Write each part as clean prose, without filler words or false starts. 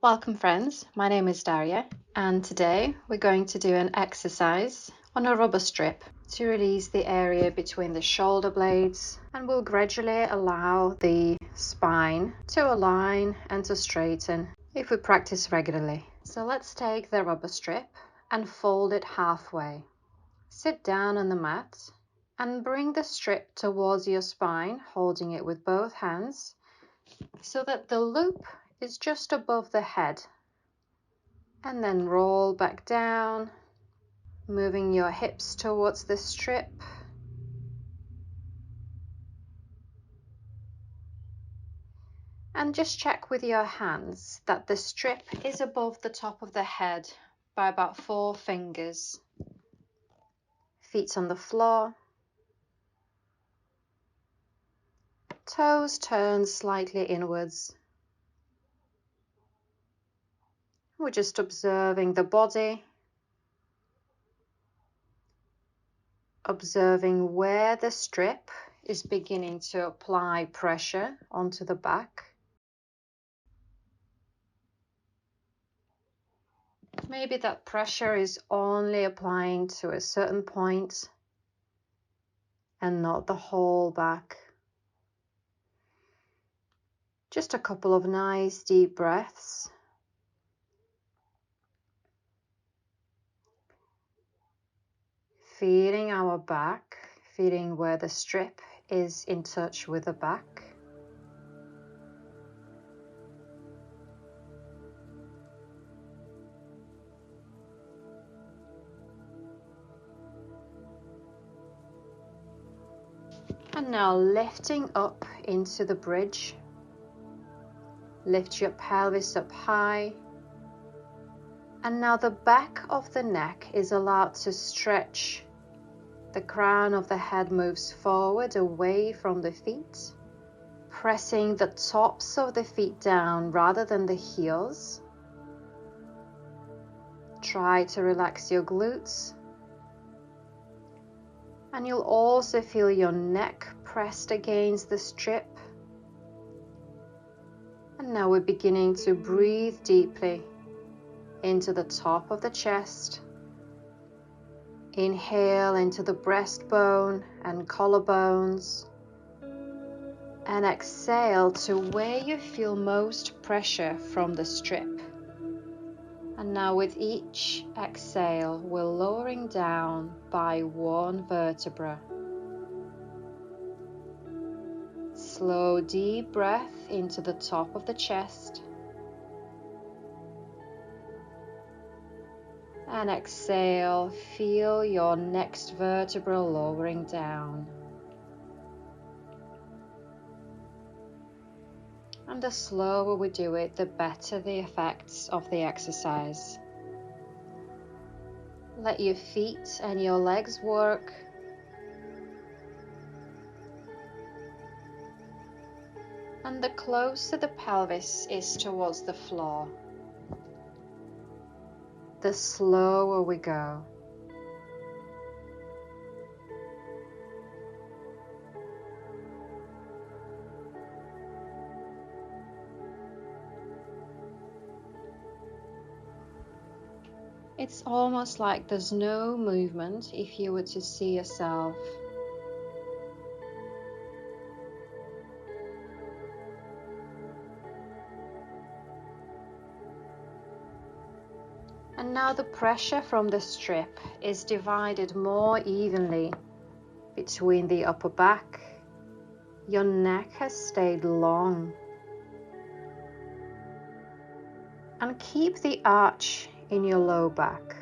Welcome friends, my name is Daria and today we're going to do an exercise on a rubber strip to release the area between the shoulder blades, and we'll gradually allow the spine to align and to straighten if we practice regularly. So let's take the rubber strip and fold it halfway. Sit down on the mat and bring the strip towards your spine, holding it with both hands so that the loop is just above the head, and then roll back down, moving your hips towards the strip. And just check with your hands that the strip is above the top of the head by about 4 fingers. Feet on the floor. Toes turn slightly inwards. We're just observing the body, observing where the strip is beginning to apply pressure onto the back. Maybe that pressure is only applying to a certain point and not the whole back. Just a couple of nice deep breaths. Feeling our back, feeling where the strip is in touch with the back. And now lifting up into the bridge. Lift your pelvis up high. And now the back of the neck is allowed to stretch. The crown of the head moves forward away from the feet, pressing the tops of the feet down rather than the heels. Try to relax your glutes. And you'll also feel your neck pressed against the strip. And now we're beginning to breathe deeply into the top of the chest. Inhale into the breastbone and collarbones. And exhale to where you feel most pressure from the strip. And now with each exhale, we're lowering down by 1 vertebra. Slow, deep breath into the top of the chest. And exhale, feel your next vertebra lowering down. And the slower we do it, the better the effects of the exercise. Let your feet and your legs work. And the closer the pelvis is towards the floor, the slower we go. It's almost like there's no movement if you were to see yourself. And now the pressure from the strip is divided more evenly between the upper back. Your neck has stayed long. And keep the arch in your low back.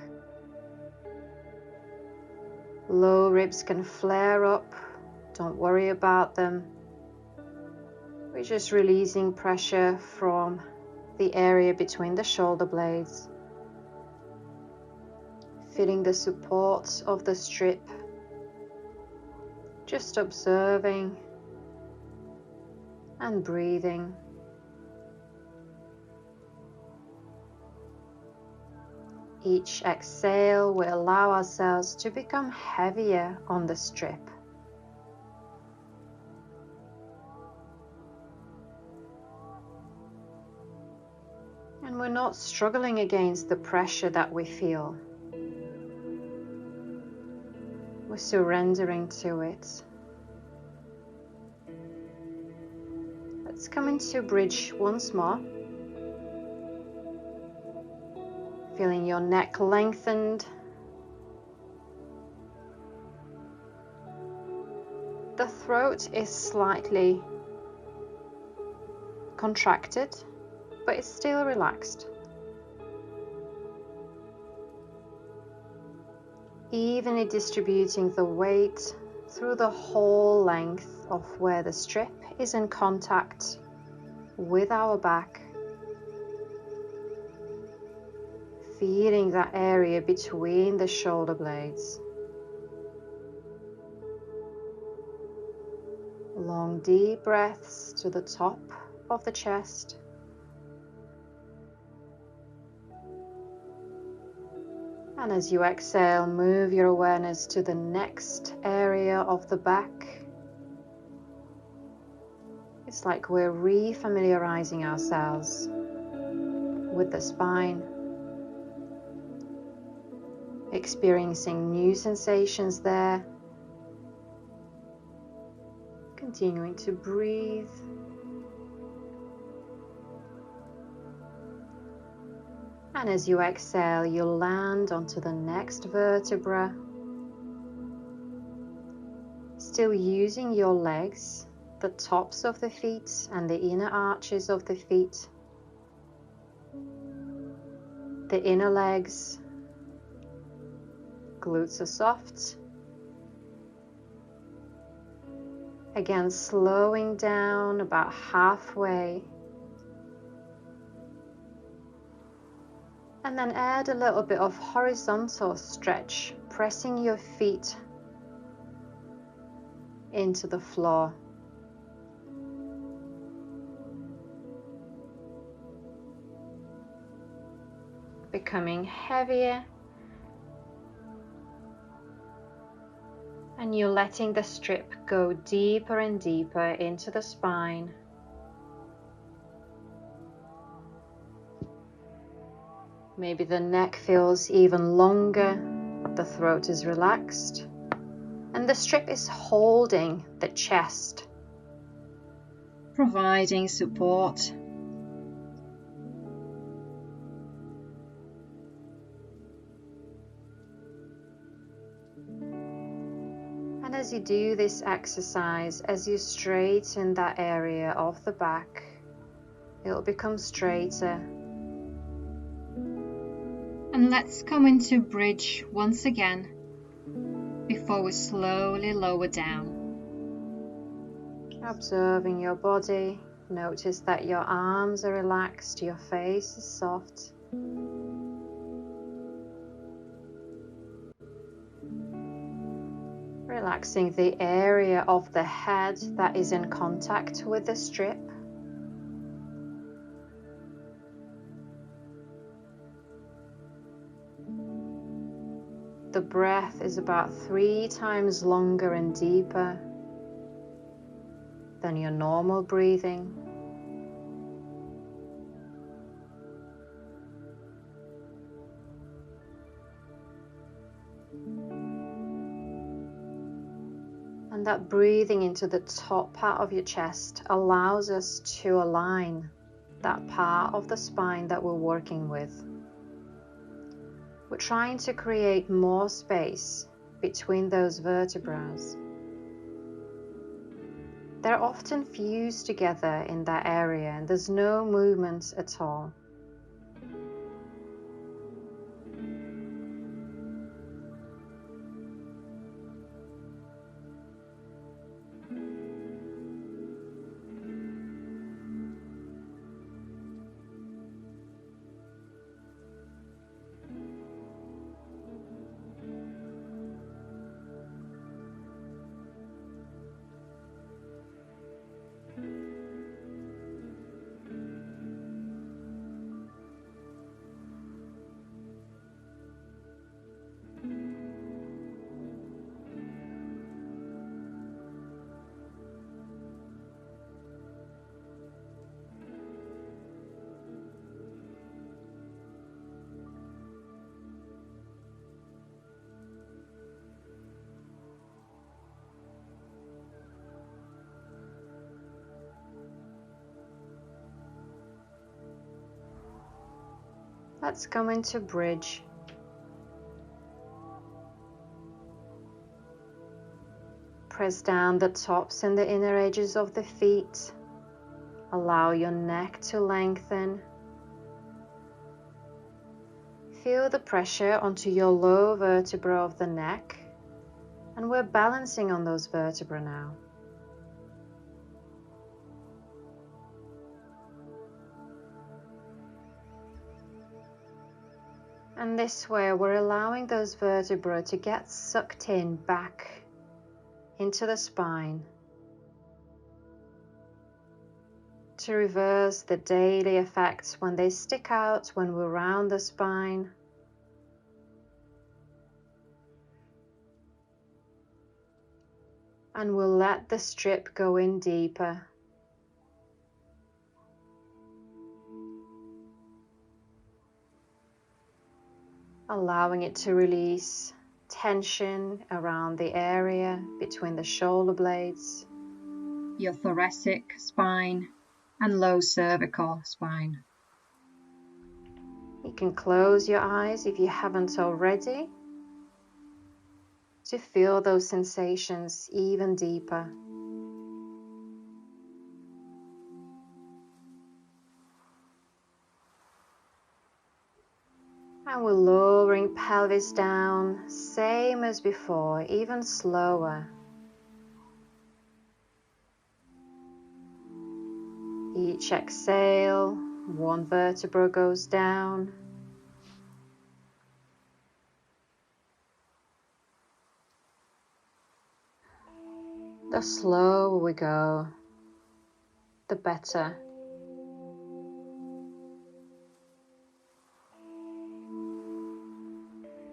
Low ribs can flare up. Don't worry about them. We're just releasing pressure from the area between the shoulder blades. Feeling the support of the strip. Just observing and breathing. Each exhale, we allow ourselves to become heavier on the strip. And we're not struggling against the pressure that we feel. We're surrendering to it. Let's come into bridge once more. Feeling your neck lengthened. The throat is slightly contracted, but it's still relaxed. Evenly distributing the weight through the whole length of where the strip is in contact with our back. Feeling that area between the shoulder blades. Long deep breaths to the top of the chest. And as you exhale, move your awareness to the next area of the back. It's like we're re-familiarizing ourselves with the spine, experiencing new sensations there, continuing to breathe. And as you exhale, you land onto the next vertebra, still using your legs, the tops of the feet and the inner arches of the feet, the inner legs, glutes are soft. Again, slowing down about halfway. And then add a little bit of horizontal stretch, pressing your feet into the floor. Becoming heavier. And you're letting the strip go deeper and deeper into the spine. Maybe the neck feels even longer, the throat is relaxed, and the strip is holding the chest, providing support. And as you do this exercise, as you straighten that area of the back, it'll become straighter. And let's come into bridge once again before we slowly lower down. Observing your body, notice that your arms are relaxed, your face is soft. Relaxing the area of the head that is in contact with the strip. The breath is about 3 times longer and deeper than your normal breathing. And that breathing into the top part of your chest allows us to align that part of the spine that we're working with. We're trying to create more space between those vertebrae. They're often fused together in that area and there's no movement at all. Let's come into bridge. Press down the tops and the inner edges of the feet. Allow your neck to lengthen. Feel the pressure onto your lower vertebra of the neck, and we're balancing on those vertebrae now. And this way we're allowing those vertebrae to get sucked in back into the spine to reverse the daily effects when they stick out when we're round the spine. And we'll let the strip go in deeper. Allowing it to release tension around the area between the shoulder blades, your thoracic spine, and low cervical spine. You can close your eyes if you haven't already to feel those sensations even deeper. And we're lowering pelvis down, same as before, even slower. Each exhale, one vertebra goes down. The slower we go, the better.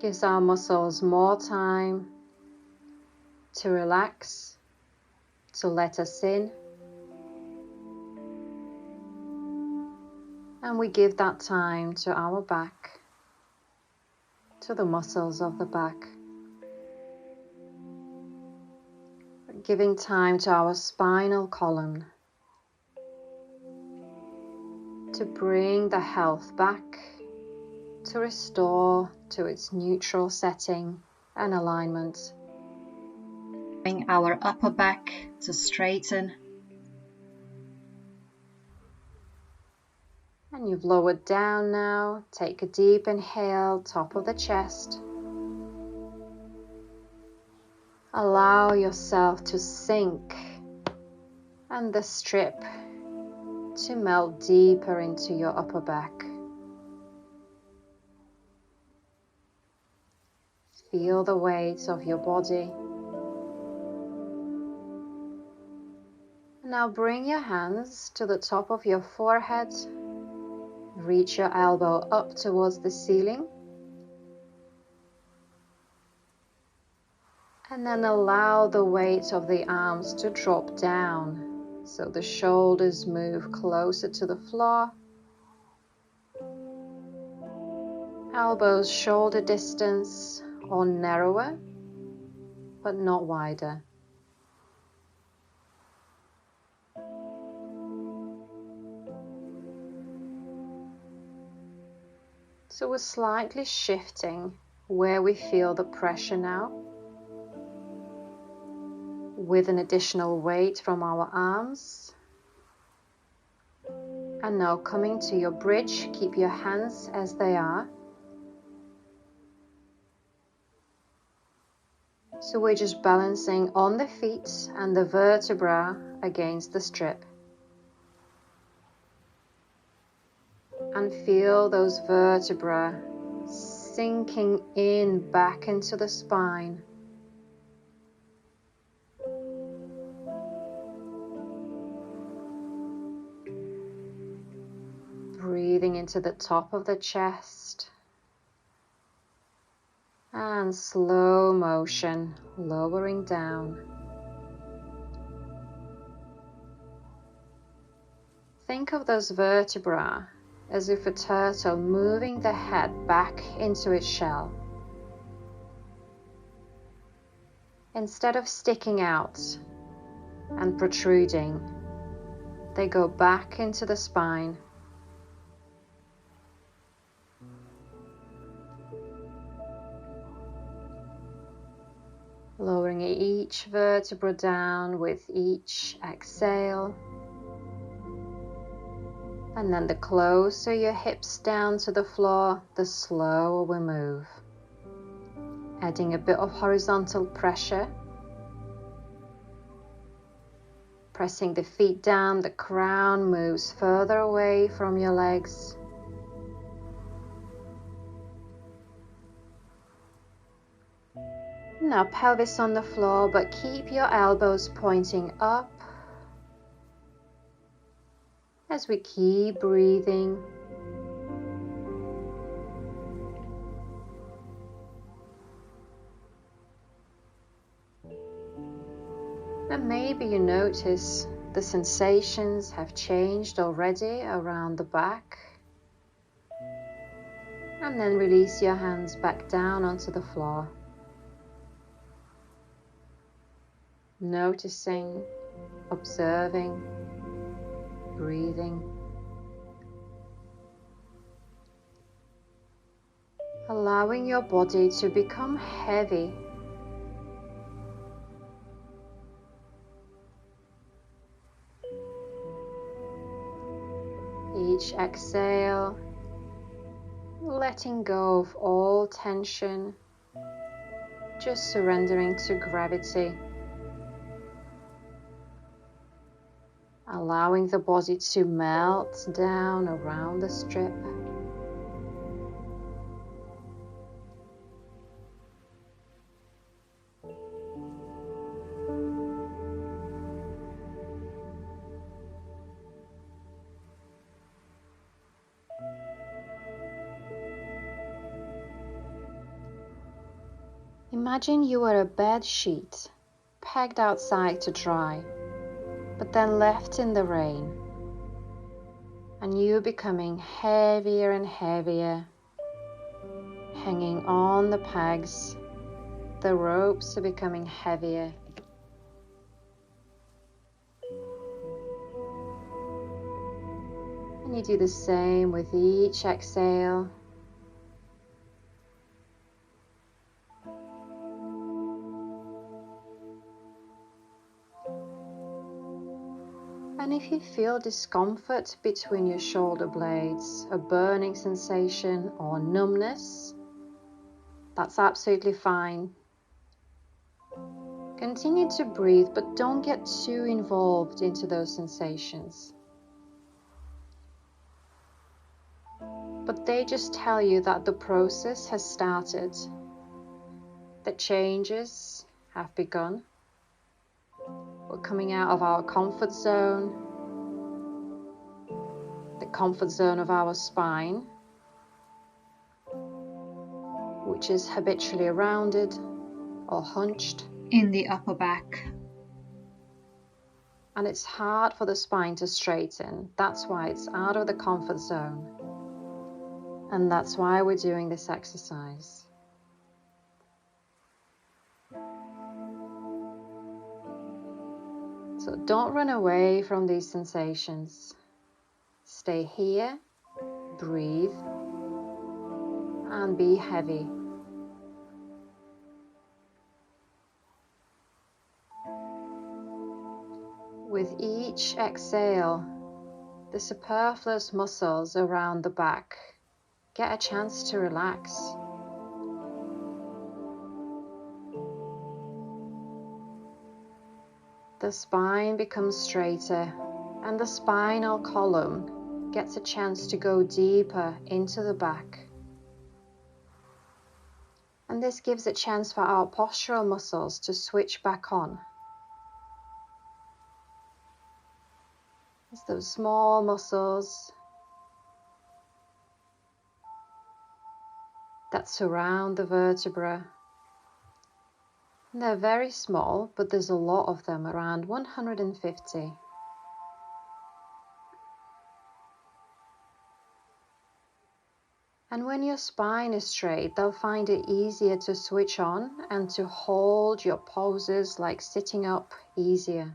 Gives our muscles more time to relax, to let us in. And we give that time to our back, to the muscles of the back. Giving time to our spinal column to bring the health back, to restore to its neutral setting and alignment. Bring our upper back to straighten. And you've lowered down now. Take a deep inhale, top of the chest. Allow yourself to sink and the strip to melt deeper into your upper back. Feel the weight of your body. Now bring your hands to the top of your forehead. Reach your elbow up towards the ceiling. And then allow the weight of the arms to drop down, so the shoulders move closer to the floor. Elbows shoulder distance or narrower, but not wider. So we're slightly shifting where we feel the pressure now, with an additional weight from our arms. And now coming to your bridge, keep your hands as they are. So we're just balancing on the feet and the vertebra against the strip. And feel those vertebrae sinking in back into the spine. Breathing into the top of the chest. And slow motion, lowering down. Think of those vertebrae as if a turtle moving the head back into its shell. Instead of sticking out and protruding, they go back into the spine. lowering each vertebra down with each exhale. And then the closer your hips down to the floor, the slower we move. Adding a bit of horizontal pressure. Pressing the feet down, the crown moves further away from your legs. Now pelvis on the floor, but keep your elbows pointing up as we keep breathing. And maybe you notice the sensations have changed already around the back. And then release your hands back down onto the floor. Noticing, observing, breathing. Allowing your body to become heavy. Each exhale, letting go of all tension, just surrendering to gravity. Allowing the body to melt down around the strip. Imagine you were a bed sheet, pegged outside to dry, but then left in the rain, and you becoming heavier and heavier, hanging on the pegs, the ropes are becoming heavier. And you do the same with each exhale. And if you feel discomfort between your shoulder blades, a burning sensation or numbness, that's absolutely fine. Continue to breathe, but don't get too involved into those sensations. But they just tell you that the process has started, that changes have begun. We're coming out of our comfort zone, the comfort zone of our spine, which is habitually rounded or hunched in the upper back. And it's hard for the spine to straighten. That's why it's out of the comfort zone. And that's why we're doing this exercise. So don't run away from these sensations. Stay here, breathe, and be heavy. With each exhale, the superfluous muscles around the back get a chance to relax. The spine becomes straighter, and the spinal column gets a chance to go deeper into the back. And this gives a chance for our postural muscles to switch back on. It's those small muscles that surround the vertebra. And they're very small, but there's a lot of them, around 150. And when your spine is straight, they'll find it easier to switch on and to hold your poses like sitting up easier.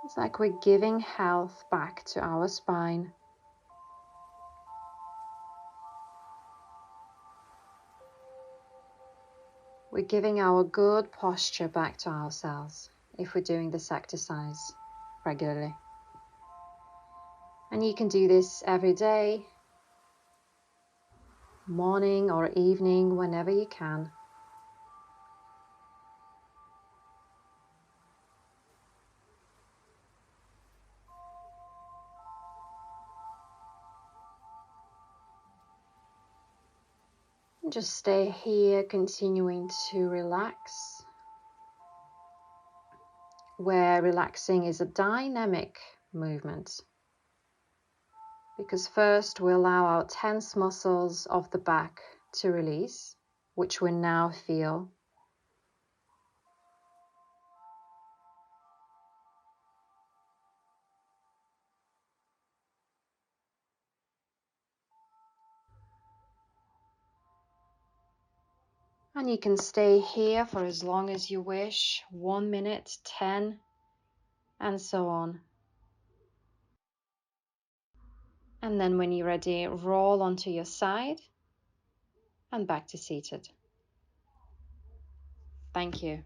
It's like we're giving health back to our spine. We're giving our good posture back to ourselves if we're doing this exercise regularly. And you can do this every day, morning or evening, whenever you can. Just stay here, continuing to relax, where relaxing is a dynamic movement. Because first we allow our tense muscles of the back to release, which we now feel. And you can stay here for as long as you wish, 1 minute, 10, and so on. And then when you're ready, roll onto your side and back to seated. Thank you.